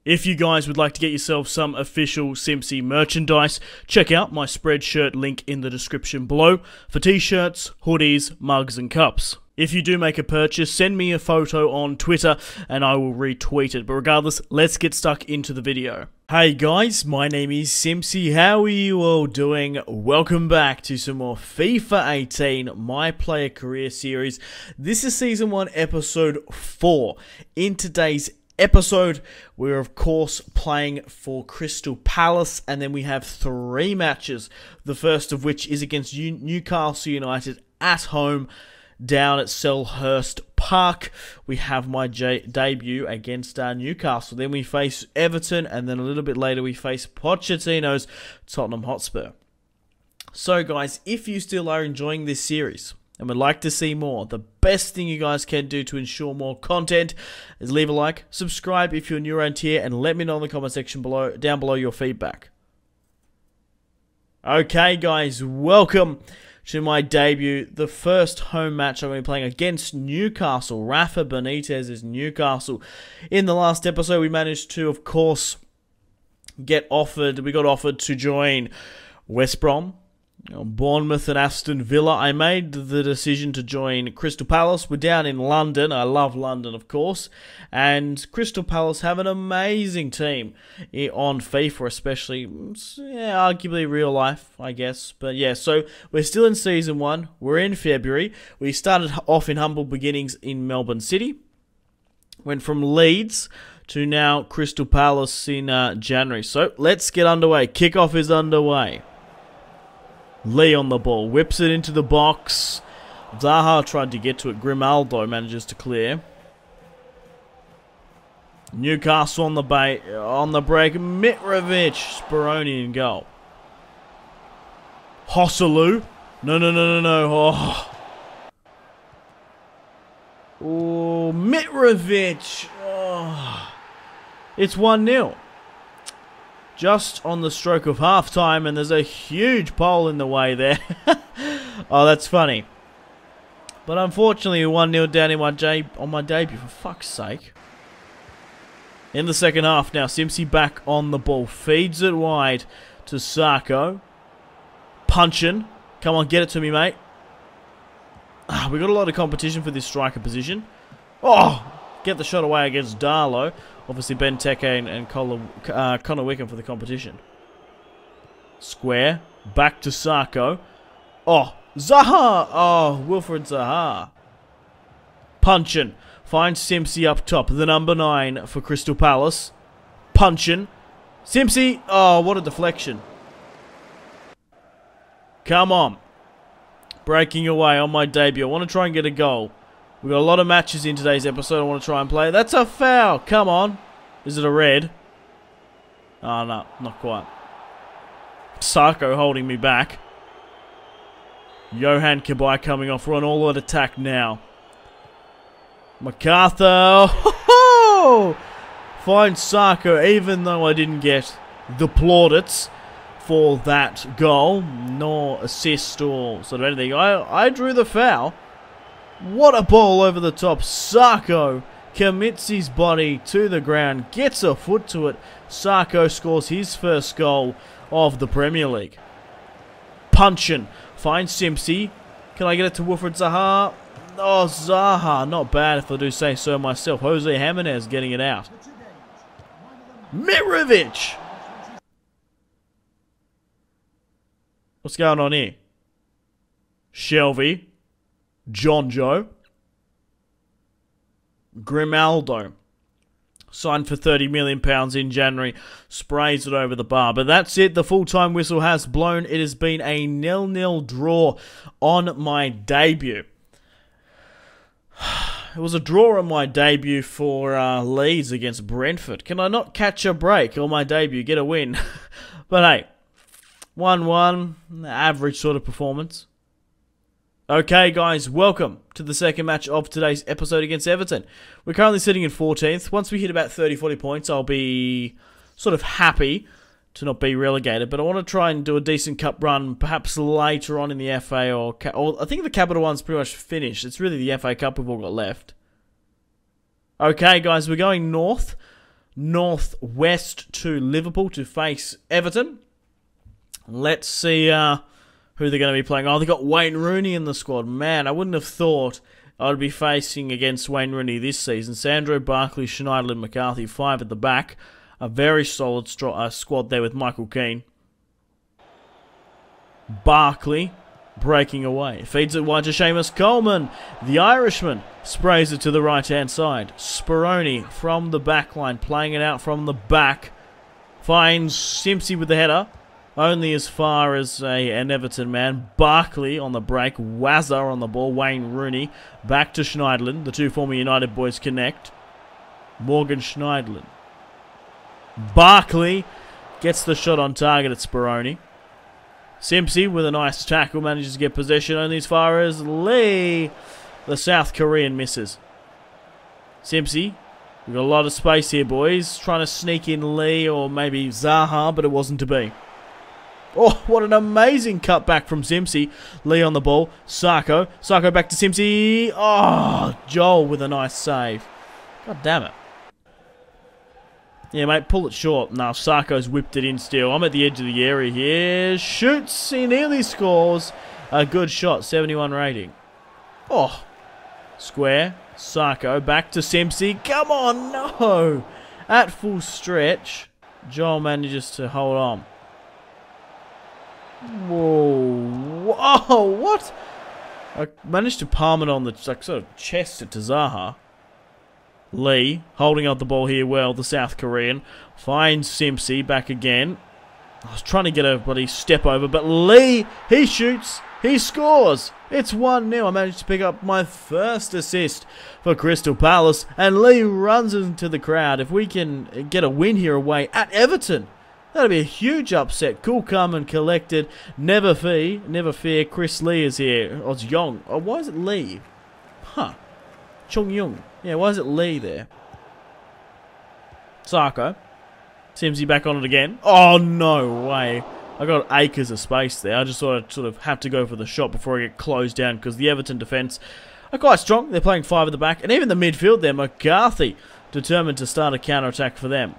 If you guys would like to get yourself some official Simpzy merchandise, check out my Spreadshirt link in the description below for t-shirts, hoodies, mugs and cups. If you do make a purchase, send me a photo on Twitter and I will retweet it. But regardless, let's get stuck into the video. Hey guys, my name is Simpzy. How are you all doing? Welcome back to some more FIFA 18 My Player Career Series. This is Season 1, Episode 4. In today's episode, we're of course playing for Crystal Palace, and then we have 3 matches. The first of which is against Newcastle United at home down at Selhurst Park. We have my debut against Newcastle. Then we face Everton, and then a little bit later we face Pochettino's Tottenham Hotspur. So guys, if you still are enjoying this series and would like to see more, the best thing you guys can do to ensure more content is leave a like, subscribe if you're new around here, and let me know in the comment section down below your feedback. Okay guys, welcome to my debut, the first home match I'm going to be playing against Newcastle. Rafa Benitez is Newcastle. In the last episode, we managed to, of course, we got offered to join West Brom, Bournemouth and Aston Villa. I made the decision to join Crystal Palace. We're down in London. I love London, of course. And Crystal Palace have an amazing team on FIFA, especially, yeah, arguably real life, I guess. But yeah, so we're still in Season 1. We're in February. We started off in humble beginnings in Melbourne City. Went from Leeds to now Crystal Palace in January. So let's get underway. Kickoff is underway. Lee on the ball, whips it into the box. Zaha tried to get to it. Grimaldo manages to clear. Newcastle on the break. Mitrovic, Speroni in goal. Hosselu. No. Oh, Mitrovic. Oh. It's 1-0. Just on the stroke of half-time, and there's a huge pole in the way there. Oh, that's funny. But unfortunately, 1-0 down on my debut, for fuck's sake. In the second half now, Simpzy back on the ball. Feeds it wide to Sarko. Punching. Come on, get it to me, mate. We got a lot of competition for this striker position. Oh! Get the shot away against Darlow. Obviously, Benteke and Connor Wickham for the competition. Square. Back to Sarko. Oh, Zaha! Oh, Wilfred Zaha. Punchin. Finds Simpzy up top. The number 9 for Crystal Palace. Punchin. Simpzy. Oh, what a deflection. Come on. Breaking away on my debut. I want to try and get a goal. We've got a lot of matches in today's episode I want to try and play. That's a foul! Come on. Is it a red? Oh, no. Not quite. Sarko holding me back. Johan Cabaye coming off. We're on all-out attack now. MacArthur. Oh! Finds Sarko, even though I didn't get the plaudits for that goal, nor assist or sort of anything. I drew the foul. What a ball over the top. Sarko commits his body to the ground, gets a foot to it. Sarko scores his first goal of the Premier League. Punchin. Finds Simpzy. Can I get it to Wilfred Zaha? Oh, Zaha. Not bad if I do say so myself. Jose Jimenez getting it out. Mitrovic. What's going on here? Shelby. John Joe. Grimaldo. Signed for £30 million in January. Sprays it over the bar. But that's it. The full-time whistle has blown. It has been a 0-0 draw on my debut. It was a draw on my debut for Leeds against Brentford. Can I not catch a break on my debut? Get a win. But hey, 1-1. Average sort of performance. Okay guys, welcome to the second match of today's episode against Everton. We're currently sitting in 14th. Once we hit about 30-40 points, I'll be sort of happy to not be relegated. But I want to try and do a decent cup run, perhaps later on in the FA or I think the Capital One's pretty much finished. It's really the FA Cup we've all got left. Okay guys, we're going north. northwest to Liverpool to face Everton. Let's see who they're going to be playing. Oh, they got Wayne Rooney in the squad. Man, I wouldn't have thought I'd be facing against Wayne Rooney this season. Sandro, Barkley, Schneiderlin, McCarthy, 5 at the back. A very solid squad there with Michael Keane. Barkley breaking away. Feeds it wide to Seamus Coleman. The Irishman sprays it to the right-hand side. Speroni from the back line, playing it out from the back. Finds Simpzy with the header. Only as far as an Everton man. Barkley on the break. Wazza on the ball. Wayne Rooney. Back to Schneiderlin. The two former United boys connect. Morgan Schneiderlin. Barkley gets the shot on target at Speroni. Simpzy with a nice tackle manages to get possession only as far as Lee. The South Korean misses. Simpzy, we've got a lot of space here, boys. Trying to sneak in Lee or maybe Zaha, but it wasn't to be. Oh, what an amazing cutback from Simpzy. Lee on the ball. Sarko. Sarko back to Simpzy. Oh, Joel with a nice save. God damn it. Yeah, mate, pull it short. Now, Sarko's whipped it in still. I'm at the edge of the area here. Shoots. He nearly scores. A good shot. 71 rating. Oh. Square. Sarko back to Simpzy. Come on, no. At full stretch, Joel manages to hold on. Whoa. Whoa, what? I managed to palm it on the sort of chest to Zaha. Lee, holding up the ball here well, the South Korean. Finds Simpzy back again. I was trying to get a bloody step over, but Lee, he shoots, he scores. It's 1-0. I managed to pick up my first assist for Crystal Palace, and Lee runs into the crowd. If we can get a win here away at Everton, that'll be a huge upset. Cool, calm and collected. Never fear. Chris Lee is here. Oh, it's Young. Oh, why is it Lee? Huh. Chung Yung. Yeah, why is it Lee there? Sarko. Simpzy back on it again. Oh, no way. I got acres of space there. I just thought I'd sort of have to go for the shot before I get closed down because the Everton defence are quite strong. They're playing 5 at the back. And even the midfield there, McCarthy, determined to start a counter-attack for them.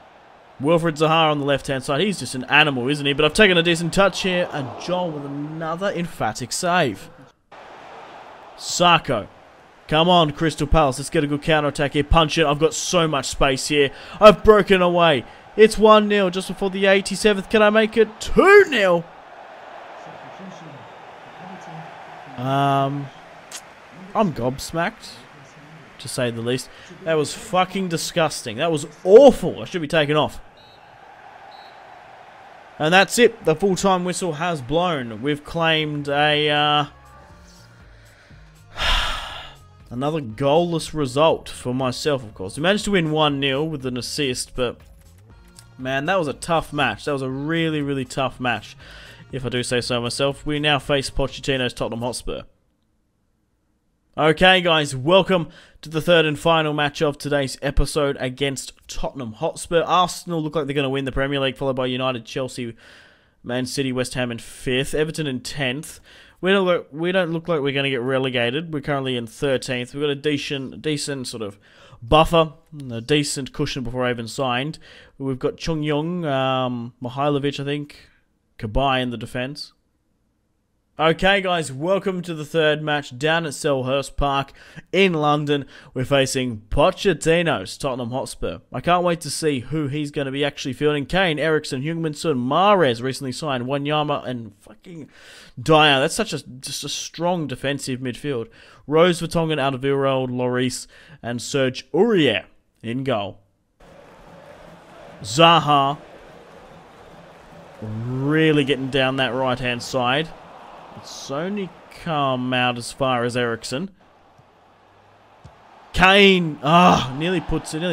Wilfred Zaha on the left-hand side. He's just an animal, isn't he? But I've taken a decent touch here. And Joel with another emphatic save. Sarko. Come on, Crystal Palace. Let's get a good counter-attack here. Punch it. I've got so much space here. I've broken away. It's 1-0 just before the 87th. Can I make it 2-0? I'm gobsmacked, to say the least. That was fucking disgusting. That was awful. I should be taken off. And that's it. The full-time whistle has blown. We've claimed a... another goalless result for myself, of course. We managed to win 1-0 with an assist, but... man, that was a tough match. That was a really, really tough match, if I do say so myself. We now face Pochettino's Tottenham Hotspur. Okay, guys, welcome to the third and final match of today's episode against Tottenham Hotspur. Arsenal look like they're going to win the Premier League, followed by United, Chelsea, Man City, West Ham in 5th, Everton in 10th. We don't look like we're going to get relegated. We're currently in 13th. We've got a decent sort of buffer, a decent cushion before I even signed. We've got Chung Yung, Mihailovic, I think, Kabay in the defence. Okay, guys, welcome to the third match down at Selhurst Park in London. We're facing Pochettino's Tottenham Hotspur. I can't wait to see who he's going to be actually fielding. Kane, Eriksen, Heung-min-son, Mahrez recently signed, Wanyama, and fucking Dyer. That's just a strong defensive midfield. Rose, Vertonghen, Alderweireld, Lloris, and Serge Aurier in goal. Zaha really getting down that right-hand side. It's only come out as far as Eriksen. Kane, nearly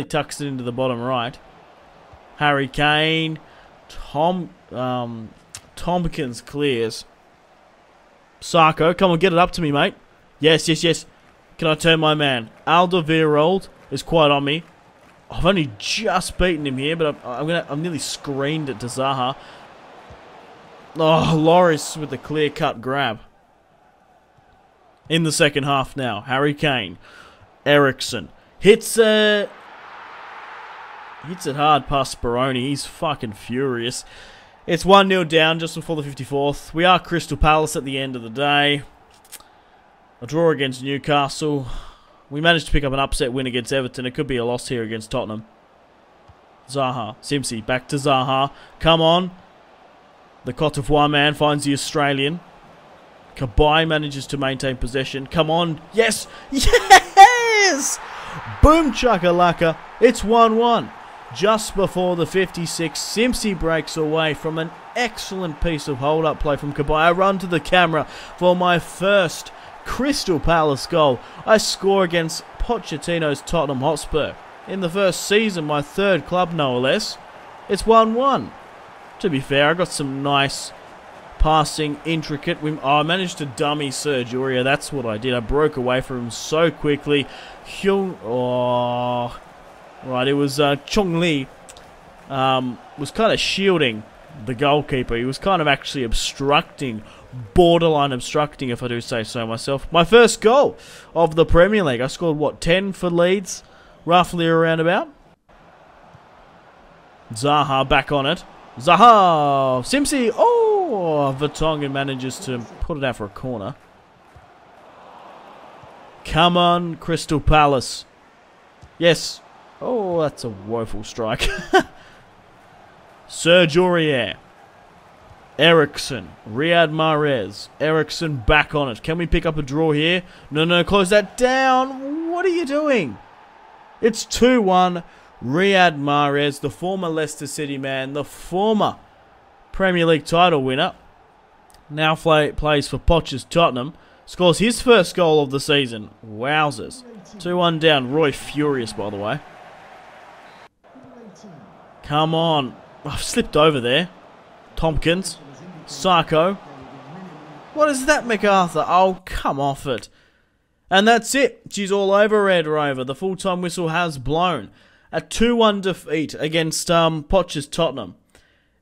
tucks it into the bottom right. Harry Kane, Tompkins clears. Sarko, come on, get it up to me, mate. Yes. Can I turn my man? Alderweireld is quite on me. I've only just beaten him here, but I'm nearly screened it to Zaha. Oh, Lloris with the clear-cut grab. In the second half now, Harry Kane, Eriksen hits a... Hits it hard past Speroni. He's fucking furious. It's 1-0 down just before the 54th. We are Crystal Palace at the end of the day. A draw against Newcastle. We managed to pick up an upset win against Everton. It could be a loss here against Tottenham. Zaha. Simpzy. Back to Zaha. Come on. The Cote d'Ivoire man finds the Australian. Cabaye manages to maintain possession. Come on. Yes! Yes! Boom chakalaka. It's 1-1. Just before the 56, Simpzy breaks away from an excellent piece of hold-up play from Cabaye. I run to the camera for my first Crystal Palace goal. I score against Pochettino's Tottenham Hotspur. In the first season, my third club, no less. It's 1-1. To be fair, I got some nice passing, intricate. I managed to dummy Serge Aurier. That's what I did. I broke away from him so quickly. Right, it was Chong Li was kind of shielding the goalkeeper. He was kind of actually obstructing, borderline obstructing, if I do say so myself. My first goal of the Premier League. I scored, what, 10 for Leeds? Roughly around about. Zaha back on it. Zaha! Simpzy! Oh! Vertonghen manages to put it out for a corner. Come on, Crystal Palace. Yes. Oh, that's a woeful strike. Serge Aurier. Ericsson. Riyad Mahrez. Ericsson back on it. Can we pick up a draw here? No, close that down. What are you doing? It's 2-1. Riyad Mahrez, the former Leicester City man, the former Premier League title winner, now plays for Poch's Tottenham, scores his first goal of the season. Wowzers. 2-1 down. Roy furious, by the way. Come on. I've slipped over there. Tompkins. Sarko. What is that, MacArthur? Oh, come off it. And that's it. She's all over, Red Rover. The full-time whistle has blown. A 2-1 defeat against Poch's Tottenham.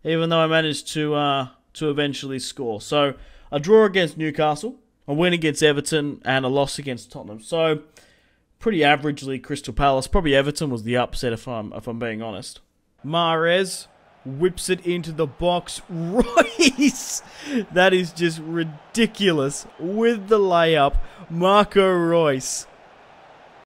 Even though I managed to eventually score. So, a draw against Newcastle, a win against Everton, and a loss against Tottenham. So, pretty averagely Crystal Palace. Probably Everton was the upset if I'm being honest. Mahrez whips it into the box. Royce! That is just ridiculous. With the layup, Marco Royce